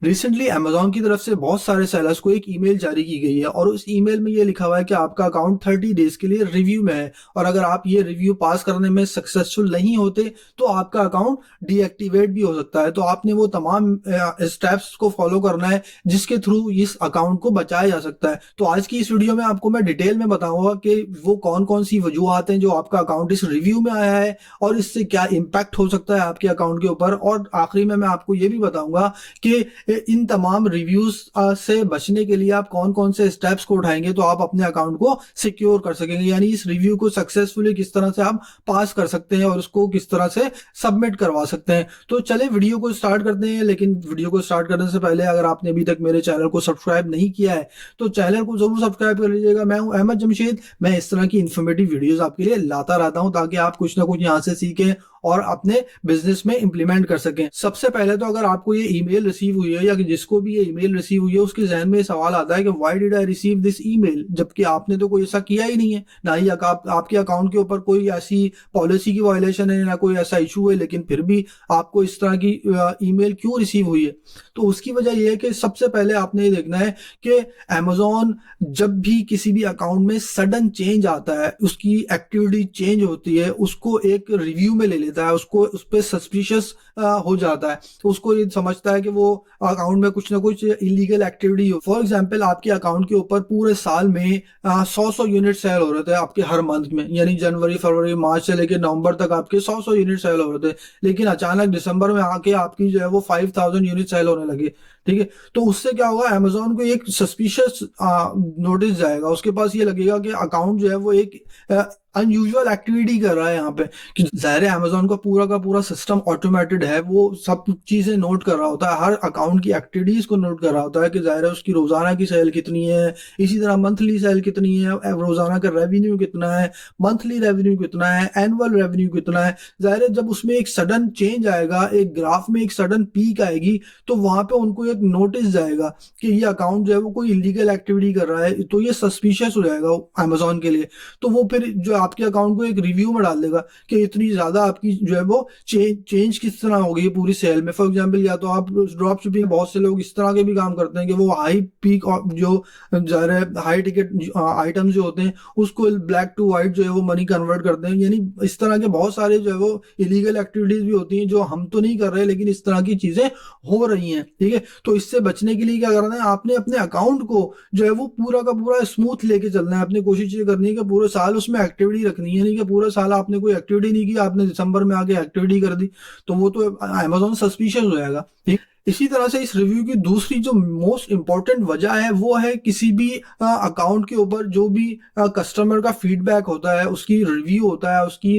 Recently Amazon की तरफ से बहुत सारे सेलर्स को एक ईमेल जारी की गई है और उस ईमेल में ये लिखा हुआ है कि आपका अकाउंट 30 डेज के लिए रिव्यू में है और अगर आप ये रिव्यू पास करने में सक्सेसफुल नहीं होते तो आपका अकाउंट डीएक्टिवेट भी हो सकता है। तो आपने वो तमाम स्टेप्स को फॉलो करना है जिसके थ्रू इस अकाउंट को बचाया जा सकता है। तो आज की इस वीडियो में आपको मैं डिटेल में बताऊंगा कि वो कौन कौन सी वजूहत हैं जो आपका अकाउंट इस रिव्यू में आया है और इससे क्या इम्पैक्ट हो सकता है आपके अकाउंट के ऊपर, और आखिरी में मैं आपको ये भी बताऊंगा कि इन तमाम रिव्यूज से बचने के लिए आप कौन कौन से स्टेप्स को उठाएंगे तो आप अपने अकाउंट को सिक्योर कर सकेंगे, यानी इस रिव्यू को सक्सेसफुली किस तरह से आप पास कर सकते हैं और उसको किस तरह से सबमिट करवा सकते हैं। तो चले वीडियो को स्टार्ट करते हैं, लेकिन वीडियो को स्टार्ट करने से पहले अगर आपने अभी तक मेरे चैनल को सब्सक्राइब नहीं किया है तो चैनल को जरूर सब्सक्राइब कर लीजिएगा। मैं हूं अहमद जमशेद, मैं इस तरह की इन्फॉर्मेटिव वीडियोस आपके लिए लाता रहता हूं ताकि आप कुछ ना कुछ यहां से सीखें और अपने बिजनेस में इंप्लीमेंट कर सकें। सबसे पहले तो अगर आपको ये ईमेल रिसीव हुई है या कि जिसको भी ये ईमेल रिसीव हुई है उसके जहन में सवाल आता है कि why did I receive this email, जबकि आपने तो कोई ऐसा किया ही नहीं है, ना ही आपके अकाउंट के ऊपर कोई ऐसी पॉलिसी की वायलेशन है ना कोई ऐसा इशू है, लेकिन फिर भी आपको इस तरह की ईमेल क्यों रिसीव हुई है। तो उसकी वजह यह है कि सबसे पहले आपने ये देखना है कि अमेजोन जब भी किसी भी अकाउंट में सडन चेंज आता है, उसकी एक्टिविटी चेंज होती है, उसको एक रिव्यू में ले लेता है, उसको उस पर सस्पिशियस हो जाता है, तो उसको ये समझता है कि वो अकाउंट में कुछ ना कुछ इलीगल एक्टिविटी हो। फॉर एग्जांपल आपके अकाउंट के ऊपर पूरे साल में 100 यूनिट सेल हो रहे थे आपके हर मंथ में, यानी जनवरी फरवरी मार्च से लेकर नवंबर तक आपके 100 यूनिट सेल हो रहे थे, लेकिन अचानक दिसंबर में आके आपकी जो है वो 5000 यूनिट सेल होने लगे। ठीक है, तो उससे क्या होगा, अमेजोन को एक सस्पिशियस नोटिस जाएगा, उसके पास ये लगेगा कि अकाउंट जो है वो एक अनयूजुअल एक्टिविटी कर रहा है यहाँ पे। कि ज़ाहिर है अमेजोन का पूरा सिस्टम ऑटोमेटेड है, वो सब चीज़ें नोट कर रहा होता है, हर अकाउंट की एक्टिविटीज़ को नोट कर रहा होता है कि ज़ाहिर है उसकी रोज़ाना की सेल कितनी है, इसी तरह मंथली सेल कितनी है, रोज़ाना का रेवेन्यू कितना है, मंथली रेवेन्यू कितना है, एनुअल रेवेन्यू कितना है। ज़ाहिर है जब उसमें एक सडन चेंज आएगा, एक ग्राफ में एक सडन पीक आएगी, तो वहाँ पे उनको एक नोटिस जाएगा कि ये अकाउंट जो है वो कोई इलीगल एक्टिविटी कर रहा है, तो ये सस्पिशियस हो जाएगा अमेजोन के लिए। तो वो फिर जो आपके अकाउंट को एक रिव्यू में डाल देगा कि इतनी ज्यादा आपकी जो है वो चेंज किस तरह हो गई पूरी सेल में। फॉर एग्जांपल या तो आप ड्रॉप शिपिंग, बहुत से लोग इस तरह के भी काम करते हैं कि वो हाई पीक जो हाई टिकट आइटम जो होते हैं उसको ब्लैक टू व्हाइट जो है वो मनी कन्वर्ट करते हैं, यानी इस तरह के बहुत सारे जो है वो इलीगल एक्टिविटीज भी होती हैं जो हम तो नहीं कर रहे लेकिन इस तरह की चीजें हो रही हैं। ठीक है, तो इससे बचने के लिए क्या करना है, आपने अपने अकाउंट को जो है वो पूरा का पूरा स्मूथ लेके चलना है। आपने कोशिश ये करनी है कि पूरे साल उसमें एक्टिविटी रखनी है, नहीं कि पूरे साल आपने कोई एक्टिविटी नहीं की, आपने दिसंबर में आके एक्टिविटी कर दी तो वो तो अमेजोन सस्पिशियस हो जाएगा। ठीक, इसी तरह से इस रिव्यू की दूसरी जो मोस्ट इंपॉर्टेंट वजह है वो है किसी भी अकाउंट के ऊपर जो भी कस्टमर का फीडबैक होता है, उसकी रिव्यू होता है, उसकी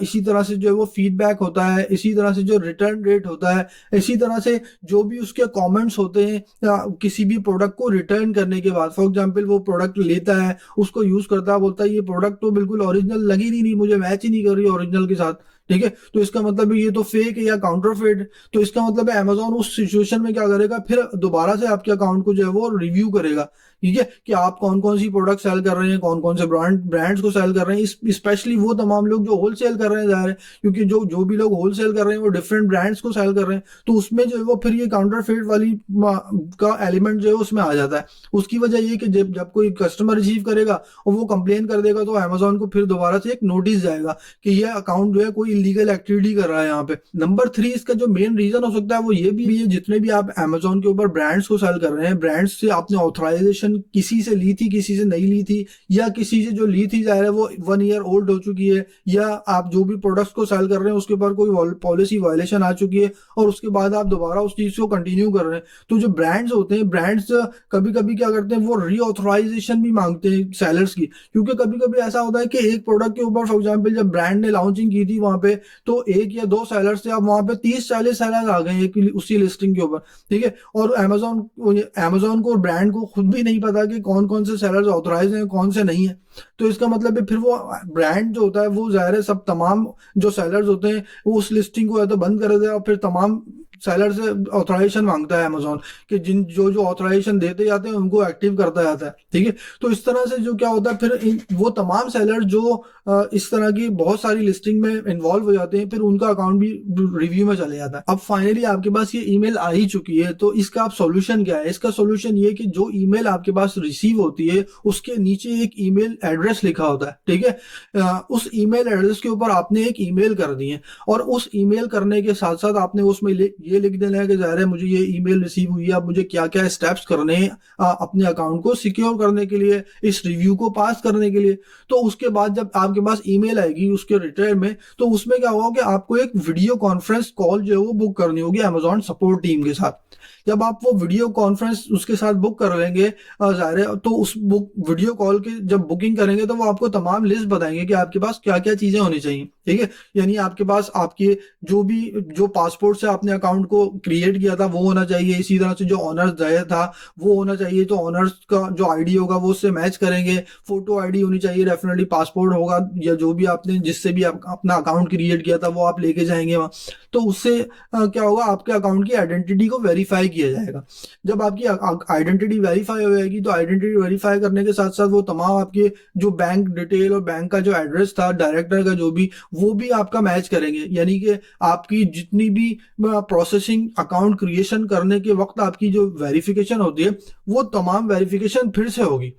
इसी तरह से जो है वो फीडबैक होता है, इसी तरह से जो रिटर्न रेट होता है, इसी तरह से जो भी उसके कमेंट्स होते हैं किसी भी प्रोडक्ट को रिटर्न करने के बाद। फॉर एग्जांपल वो प्रोडक्ट लेता है, उसको यूज करता है, बोलता है ये प्रोडक्ट तो बिल्कुल ओरिजिनल लगी नहीं, मुझे मैच ही नहीं कर रही ओरिजिनल के साथ। ठीक है, तो इसका मतलब है ये तो फेक है या काउंटरफेट। तो इसका मतलब है अमेजोन उस सिचुएशन में क्या करेगा, फिर दोबारा से आपके अकाउंट को जो है वो रिव्यू करेगा। ठीक है, कि आप कौन कौन सी प्रोडक्ट सेल कर रहे हैं, कौन कौन से ब्रांड्स को सेल कर रहे हैं, स्पेशली वो तमाम लोग जो होलसेल कर रहे हैं ज़ाहिर है, क्योंकि जो भी लोग होलसेल कर रहे हैं वो डिफरेंट ब्रांड्स को सेल कर रहे हैं, तो उसमें जो है वो फिर ये काउंटरफेट वाली का एलिमेंट जो है उसमें आ जाता है। उसकी वजह ये कि जब कोई कस्टमर रिसीव करेगा और वो कंप्लेन कर देगा तो अमेजोन को फिर दोबारा से एक नोटिस जाएगा कि ये अकाउंट जो है कोई इलीगल एक्टिविटी कर रहा है यहाँ पे। नंबर 3 इसका जो मेन रीजन हो सकता है वो ये भी है, जितने भी आप अमेजोन के ऊपर ब्रांड्स को सेल कर रहे हैं, ब्रांड्स से आपने ऑथराइजेशन किसी से ली थी, किसी से नहीं ली थी, या किसी से जो ली थी जाहिर है वो 1 ईयर ओल्ड हो चुकी है, या आप जो भी प्रोडक्ट्स को सेल कर रहे हैं उसके ऊपर कोई पॉलिसी वायलेशन आ चुकी है और उसके बाद आप दोबारा उस चीज को कंटिन्यू कर रहे हैं। तो जो ब्रांड्स होते हैं, ब्रांड्स कभी कभी क्या करते हैं वो रीऑथराइजेशन भी मांगते हैं सेलर्स की, क्योंकि कभी कभी ऐसा होता है कि एक प्रोडक्ट के ऊपर फॉर एग्जाम्पल जब ब्रांड ने लॉन्चिंग की थी वहां पे तो 1 या 2 सेलर्स थे, अब वहां पे 30-40 सेलर्स आ गए एक उसी लिस्टिंग के ऊपर। ठीक है, और अमेजोन को ब्रांड को खुद भी नहीं पता कि कौन कौन से सेलर्स ऑथराइज हैं कौन से नहीं है। तो इसका मतलब है फिर वो ब्रांड जो होता है वो ज़ाहिर है सब तमाम जो सेलर्स होते हैं वो उस लिस्टिंग को या तो बंद कर देगा और फिर तमाम सेलर से ऑथराइजेशन मांगता है अमेजोन, कि जिन जो जो ऑथराइजेशन देते जाते हैं उनको एक्टिव करता जाता है। ठीक है, तो इस तरह से जो क्या होता है, फिर वो तमाम सेलर जो इस तरह की बहुत सारी लिस्टिंग में इन्वॉल्व हो जाते हैं, फिर उनका अकाउंट भी रिव्यू में चले जाता है। अब फाइनली आपके पास ये ईमेल आ ही चुकी है, तो इसका आप सॉल्यूशन क्या है? इसका सॉल्यूशन ये कि जो ईमेल आपके पास रिसीव होती है उसके नीचे एक ईमेल एड्रेस लिखा होता है। ठीक है, उस ईमेल एड्रेस के ऊपर आपने एक ईमेल कर दी है, और उस ईमेल करने के साथ साथ आपने उसमें ये लिख देना है कि ज़ाहिर है मुझे ये ईमेल रिसीव हुई है, अब मुझे क्या क्या स्टेप्स करने हैं अपने अकाउंट को सिक्योर करने के लिए, इस रिव्यू को पास करने के लिए। तो उसके बाद जब आपके पास ईमेल आएगी उसके रिटर्न में, तो उसमें क्या होगा कि आपको एक वीडियो कॉन्फ्रेंस कॉल जो है वो बुक करनी होगी अमेजॉन सपोर्ट टीम के साथ। जब आप वो वीडियो कॉन्फ्रेंस उसके साथ बुक कर लेंगे, ज़ाहिर है, तो उस वीडियो कॉल की जब बुकिंग करेंगे तो वो आपको तमाम लिस्ट बताएंगे कि आपके पास क्या क्या चीज़ें होनी चाहिए। ठीक है, यानी आपके पास आपके जो पासपोर्ट से आपने अकाउंट को क्रिएट किया था वो होना चाहिए, इसी तरह से जो ऑनर्स दिया था वो होना चाहिए, तो ऑनर्स का जो आईडी होगा वो उससे मैच करेंगे, फोटो आईडी होनी चाहिए, डेफिनेटली पासपोर्ट होगा, या जो भी आपने जिससे भी अपना अकाउंट क्रिएट किया था वो आप लेके जाएंगे वहाँ। तो उससे क्या होगा, आपके अकाउंट की आइडेंटिटी को वेरीफाई किया जाएगा। जब आपकी आइडेंटिटी वेरीफाई हो जाएगी, तो आइडेंटिटी वेरीफाई करने के साथ साथ वो तमाम आपके जो बैंक डिटेल और बैंक का जो एड्रेस था डायरेक्टर का जो भी, वो भी आपका मैच करेंगे। यानी कि आपकी जितनी भी प्रोसेसिंग अकाउंट क्रिएशन करने के वक्त आपकी जो वेरिफिकेशन होती है वो तमाम वेरिफिकेशन फिर से होगी।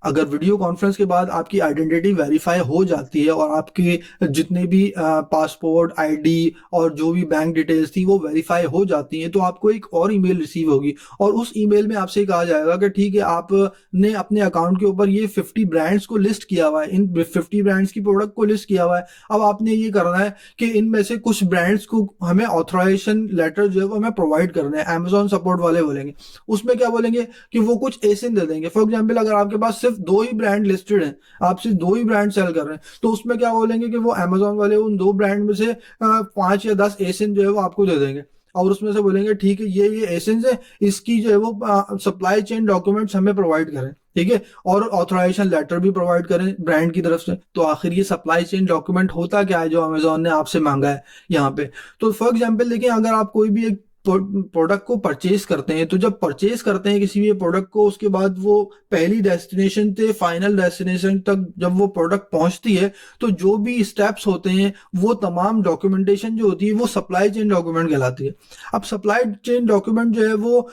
अगर वीडियो कॉन्फ्रेंस के बाद आपकी आइडेंटिटी वेरीफाई हो जाती है और आपके जितने भी पासपोर्ट, आईडी और जो भी बैंक डिटेल्स थी वो वेरीफाई हो जाती हैं, तो आपको एक और ईमेल रिसीव होगी, और उस ईमेल में आपसे कहा जाएगा कि ठीक है, आपने अपने अकाउंट के ऊपर ये 50 ब्रांड्स को लिस्ट किया हुआ है, इन 50 ब्रांड्स की प्रोडक्ट को लिस्ट किया हुआ है। अब आपने ये करना है कि इनमें से कुछ ब्रांड्स को हमें ऑथराइजेशन लेटर जो है वो हमें प्रोवाइड करना है। अमेजोन सपोर्ट वाले बोलेंगे, उसमें क्या बोलेंगे कि वो कुछ एसिन दे देंगे। फॉर एग्जाम्पल, अगर आपके पास सिर्फ 2 ही ब्रांड लिस्टेड हैं, आप सिर्फ 2 ही ब्रांड सेल कर रहे हैं, तो उसमें क्या बोलेंगे कि वो अमेजोन वाले उन 2 ब्रांड में से 5 या 10 एसिन जो है वो आपको दे देंगे, और उसमें से बोलेंगे ठीक है ये एसेंस है, इसकी जो है वो सप्लाई चेन डॉक्यूमेंट्स हमें प्रोवाइड करें। ठीक है, और ऑथराइजेशन लेटर भी प्रोवाइड करें ब्रांड की तरफ से। तो आखिर ये सप्लाई चेन डॉक्यूमेंट होता क्या है जो अमेजोन ने आपसे मांगा है यहाँ पे? तो फॉर एग्जाम्पल देखिए, अगर आप कोई भी एक प्रोडक्ट को परचेज करते हैं, तो जब परचेज करते हैं किसी भी प्रोडक्ट को, उसके बाद वो पहली डेस्टिनेशन से फाइनल डेस्टिनेशन तक जब वो प्रोडक्ट पहुंचती है, तो जो भी स्टेप्स होते हैं वो तमाम डॉक्यूमेंटेशन जो होती है वो सप्लाई चेन डॉक्यूमेंट कहलाती है। अब सप्लाई चेन डॉक्यूमेंट जो है वो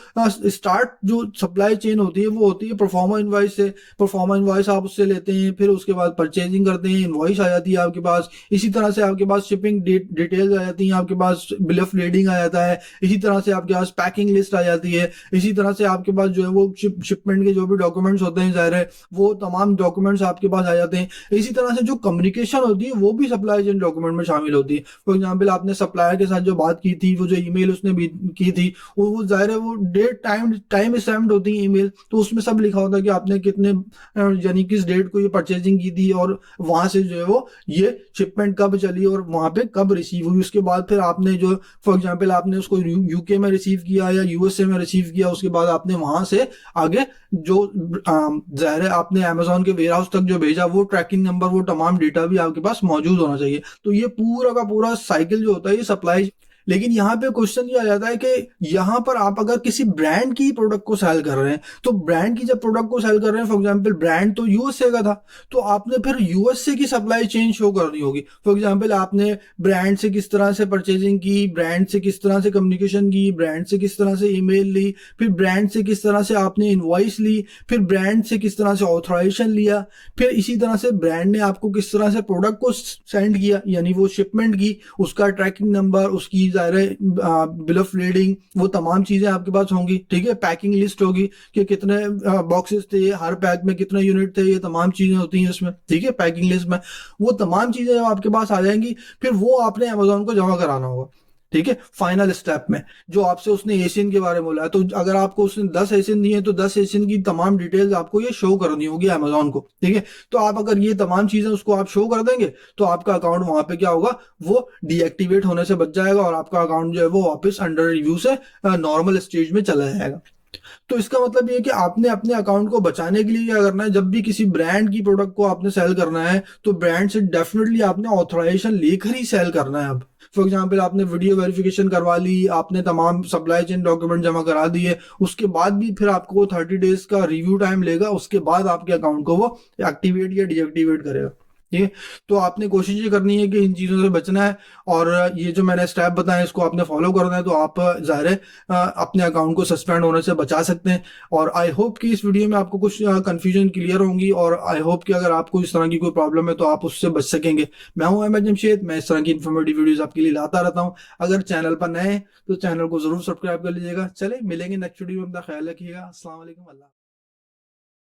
स्टार्ट जो सप्लाई चेन होती है वो होती है परफॉर्मा इनवॉइस से। परफॉर्मा इनवॉइस आप उससे लेते हैं, फिर उसके बाद परचेजिंग करते हैं, इनवॉइस आ जाती है आपके पास, इसी तरह से आपके पास शिपिंग डिटेल्स आ जाती हैं, आपके पास बिल ऑफ लेडिंग आ जाता है, इसी तरह से आपके पास पैकिंग लिस्ट आ जाती है, इसी तरह से आपके पास जो है वो शिपमेंट के जो भी डॉक्यूमेंट्स होते हैं ज़ाहिर है वो तमाम डॉक्यूमेंट्स आपके पास आ जाते हैं। इसी तरह से जो कम्युनिकेशन होती है वो भी सप्लाई चेन डॉक्यूमेंट में शामिल होती है। फॉर एग्जाम्पल, आपने सप्लायर के साथ जो बात की थी, वो जो ईमेल उसने भी की थी, वो ज़ाहिर है वो डेट टाइम स्टैम्प्ड होती है ईमेल, तो उसमें सब लिखा होता है कि आपने कितने यानी किस डेट को ये परचेजिंग की थी, और वहां से जो है वो ये शिपमेंट कब चली और वहां पे कब रिसीव हुई। उसके बाद फिर आपने जो फॉर एग्जांपल आपने उसको यूके में रिसीव किया या यूएसए में रिसीव किया, उसके बाद आपने वहां से आगे जो ज़ाहिर है आपने अमेजोन के वेयर हाउस तक जो भेजा, वो ट्रैकिंग नंबर, वो तमाम डेटा भी आपके पास मौजूद होना चाहिए। तो ये पूरा का पूरा साइकिल जो होता है ये सप्लाई। लेकिन यहाँ पे क्वेश्चन ये आ जाता है कि यहाँ पर आप अगर किसी ब्रांड की प्रोडक्ट को सेल कर रहे हैं, तो ब्रांड की जब प्रोडक्ट को सेल कर रहे हैं, फॉर एग्जांपल ब्रांड तो यूएसए का था, तो आपने फिर यूएसए की सप्लाई चेन शो करनी होगी। फॉर एग्जांपल, आपने ब्रांड से किस तरह से परचेजिंग की, ब्रांड से किस तरह से कम्युनिकेशन की, ब्रांड से किस तरह से ईमेल ली, फिर ब्रांड से किस तरह से आपने इनवॉइस ली, फिर ब्रांड से किस तरह से ऑथराइजेशन लिया, फिर इसी तरह से ब्रांड ने आपको किस तरह से प्रोडक्ट को सेंड किया, यानी वो शिपमेंट की, उसका ट्रैकिंग नंबर, उसकी बिल ऑफ लीडिंग, वो तमाम चीजें आपके पास होंगी। ठीक है, पैकिंग लिस्ट होगी कि कितने बॉक्सेस थे, हर पैक में कितने यूनिट थे, ये तमाम चीजें होती हैं उसमें। ठीक है, पैकिंग लिस्ट में वो तमाम चीजें आपके पास आ जाएंगी, फिर वो आपने अमेजोन को जमा कराना होगा। ठीक है, फाइनल स्टेप में जो आपसे उसने एशियन के बारे में बोला है, तो अगर आपको उसने 10 एशियन दिए तो 10 एशियन की तमाम डिटेल्स आपको ये शो करनी होगी अमेजोन को। ठीक है, तो आप अगर ये तमाम चीजें उसको आप शो कर देंगे तो आपका अकाउंट वहां पे क्या होगा, वो डीएक्टिवेट होने से बच जाएगा और आपका अकाउंट जो है वो वापस अंडर रिव्यू से नॉर्मल स्टेज में चला जाएगा। तो इसका मतलब ये कि आपने अपने अकाउंट को बचाने के लिए क्या करना है, जब भी किसी ब्रांड की प्रोडक्ट को आपने सेल करना है तो ब्रांड से डेफिनेटली आपने ऑथराइजेशन लेकर ही सेल करना है। अब फॉर एग्जाम्पल आपने वीडियो वेरिफिकेशन करवा ली, आपने तमाम सप्लाई चेन डॉक्यूमेंट जमा करा दिए, उसके बाद भी फिर आपको 30 डेज का रिव्यू टाइम लेगा, उसके बाद आपके अकाउंट को वो एक्टिवेट या डीएक्टिवेट करेगा। ठीक है, तो आपने कोशिश ये करनी है कि इन चीज़ों से बचना है, और ये जो मैंने स्टेप बताए इसको आपने फॉलो करना है, तो आप ज़ाहिर है अपने अकाउंट को सस्पेंड होने से बचा सकते हैं। और आई होप कि इस वीडियो में आपको कुछ कंफ्यूजन क्लियर होंगी, और आई होप कि अगर आपको इस तरह की कोई प्रॉब्लम है तो आप उससे बच सकेंगे। मैं हूं अहमद जमशेद, मैं इस तरह की इन्फॉर्मेटिव वीडियोस आपके लिए लाता रहता हूं। अगर चैनल पर नए हैं तो चैनल को जरूर सब्सक्राइब कर लीजिएगा। चले मिलेंगे नेक्स्ट वीडियो में, अपना ख्याल रखिएगा। अस्सलाम वालेकुम। अल्लाह।